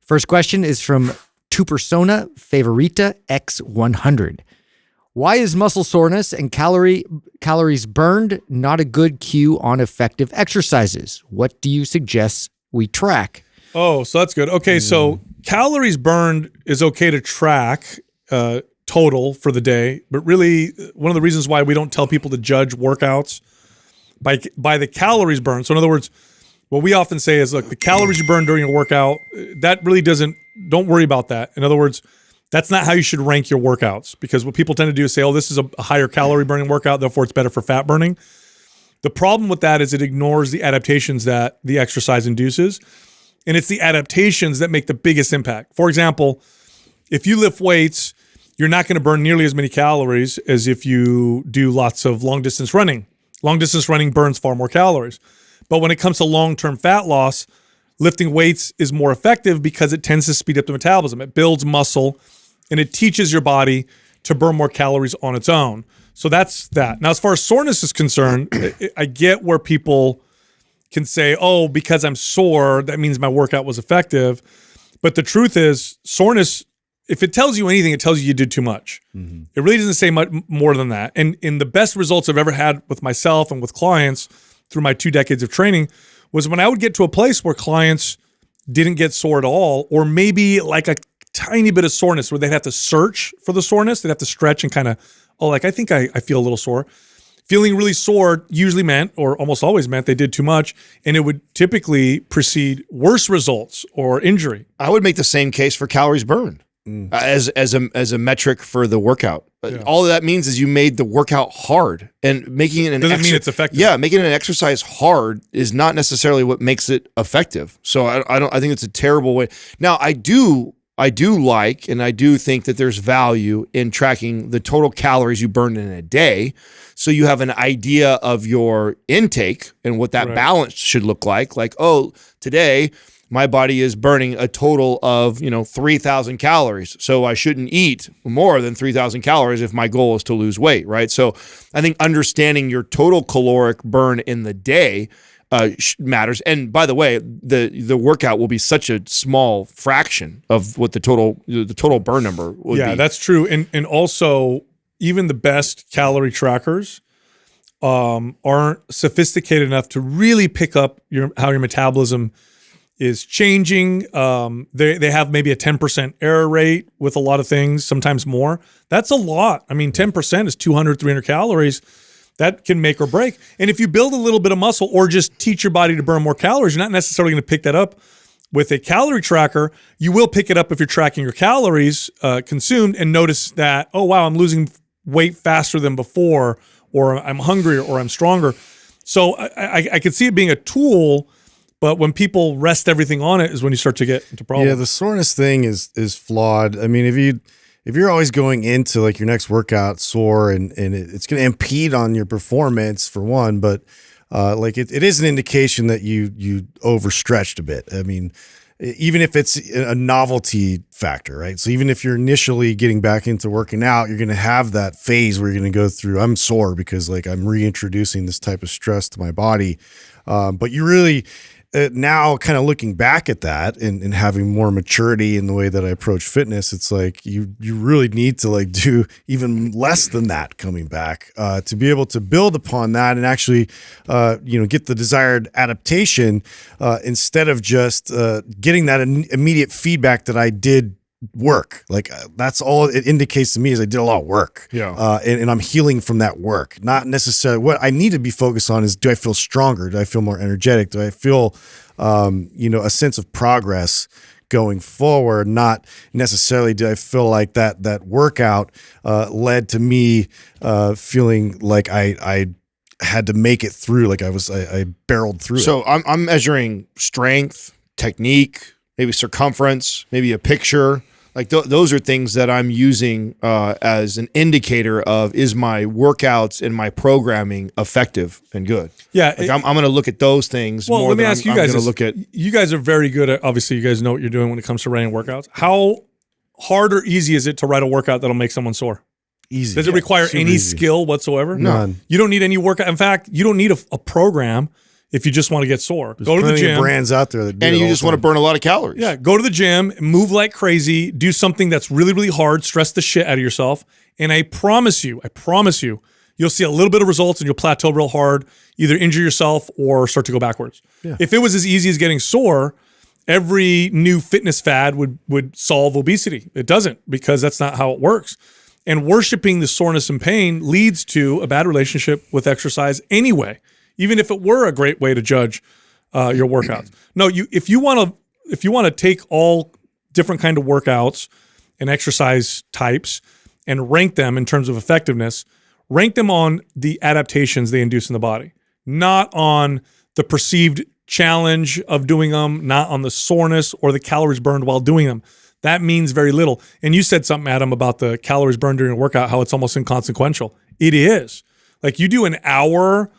First question is from Tu Persona Favorita X100. Why is muscle soreness and calories burned not a good cue on effective exercises? What do you suggest we track? Oh, so that's good. Okay, so calories burned is okay to track total for the day, but really one of the reasons why we don't tell people to judge workouts by the calories burned. So in other words, what we often say is, look, the calories you burn during a workout, that really don't worry about that. In other words, that's not how you should rank your workouts, because what people tend to do is say, oh, this is a higher calorie burning workout, therefore it's better for fat burning. The problem with that is it ignores the adaptations that the exercise induces, and it's the adaptations that make the biggest impact. For example, if you lift weights, you're not going to burn nearly as many calories as if you do lots of long distance running. Long distance running burns far more calories. But when it comes to long-term fat loss, lifting weights is more effective because it tends to speed up the metabolism. It builds muscle, and it teaches your body to burn more calories on its own. So that's that. Now, as far as soreness is concerned, I get where people can say, oh, because I'm sore, that means my workout was effective. But the truth is, soreness, if it tells you anything, it tells you did too much. Mm-hmm. It really doesn't say much more than that. And in the best results I've ever had with myself and with clients through my 2 decades of training was when I would get to a place where clients didn't get sore at all, or maybe like a tiny bit of soreness where they'd have to search for the soreness. They'd have to stretch and kind of, oh, like I think I feel a little sore. Feeling really sore usually meant, or almost always meant, they did too much, and it would typically precede worse results or injury. I would make the same case for calories burned as a metric for the workout. Yeah. All that means is you made the workout hard, and making it doesn't mean it's effective. Yeah, making an exercise hard is not necessarily what makes it effective. So I think it's a terrible way. Now I do like, and I do think that there's value in tracking the total calories you burn in a day, so you have an idea of your intake and what that balance should look like. Like, oh, today my body is burning a total of 3,000 calories, so I shouldn't eat more than 3,000 calories if my goal is to lose weight, right? So I think understanding your total caloric burn in the day matters. And by the way, the workout will be such a small fraction of what the total burn number would be. Yeah, that's true. And also, even the best calorie trackers aren't sophisticated enough to really pick up how your metabolism is changing. They have maybe a 10% error rate with a lot of things, sometimes more. That's a lot. I mean, 10% is 200, 300 calories. That can make or break. And if you build a little bit of muscle or just teach your body to burn more calories, you're not necessarily going to pick that up with a calorie tracker. You will pick it up if you're tracking your calories consumed and notice that, oh, wow, I'm losing weight faster than before, or I'm hungrier, or I'm stronger. So I could see it being a tool, but when people rest everything on it is when you start to get into problems. Yeah, the soreness thing is flawed. I mean, if you're always going into like your next workout sore and it's going to impede on your performance for one, but like it is an indication that you overstretched a bit. I mean, even if it's a novelty factor, right? So even if you're initially getting back into working out, you're going to have that phase where you're going to go through, I'm sore because like I'm reintroducing this type of stress to my body. But you really, now kind of looking back at that and having more maturity in the way that I approach fitness, it's like you really need to like do even less than that coming back to be able to build upon that and actually get the desired adaptation instead of just getting that immediate feedback that I did work. Like that's all it indicates to me is I did a lot of work. Yeah. And I'm healing from that work. Not necessarily what I need to be focused on is, do I feel stronger? Do I feel more energetic? Do I feel, a sense of progress going forward? Not necessarily do I feel like that workout led to me feeling like I had to make it through. Like I barreled through. So I'm measuring strength, technique, maybe circumference, maybe a picture. Like those are things that I'm using as an indicator of, is my workouts and my programming effective and good? Yeah, like I'm going to look at those things. Well, more let me than ask I'm, you guys. I'm gonna look at. You guys are very good at. Obviously, you guys know what you're doing when it comes to running workouts. How hard or easy is it to write a workout that'll make someone sore? Easy. Does it require any skill whatsoever? None. You don't need any workout. In fact, you don't need a program. if you just want to get sore. There's Go to the plenty of gym. brands out there that do And it you all just the want to time. burn a lot of calories. Yeah, go to the gym, move like crazy, do something that's really, really hard, stress the shit out of yourself. And I promise you, you'll see a little bit of results and you'll plateau real hard, either injure yourself or start to go backwards. Yeah. If it was as easy as getting sore, every new fitness fad would solve obesity. It doesn't, because that's not how it works. And worshiping the soreness and pain leads to a bad relationship with exercise anyway, even if it were a great way to judge your workouts. No, if you want to take all different kind of workouts and exercise types and rank them in terms of effectiveness, rank them on the adaptations they induce in the body, not on the perceived challenge of doing them, not on the soreness or the calories burned while doing them. That means very little. And you said something, Adam, about the calories burned during a workout, how it's almost inconsequential. It is. Like, you do an hour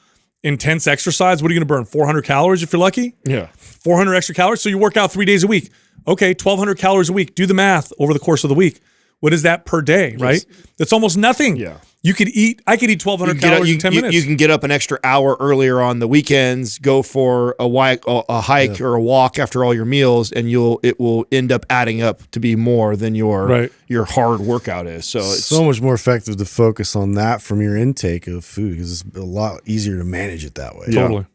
intense exercise, what are you going to burn? 400 calories if you're lucky? Yeah. 400 extra calories. So you work out 3 days a week. Okay, 1,200 calories a week. Do the math over the course of the week. What is that per day, right? That's almost nothing. Yeah. I could eat 1,200 calories in 10 minutes. You can get up an extra hour earlier on the weekends, go for a hike or a walk after all your meals, and it will end up adding up to be more than your hard workout is. So it's so much more effective to focus on that from your intake of food, because it's a lot easier to manage it that way. Totally.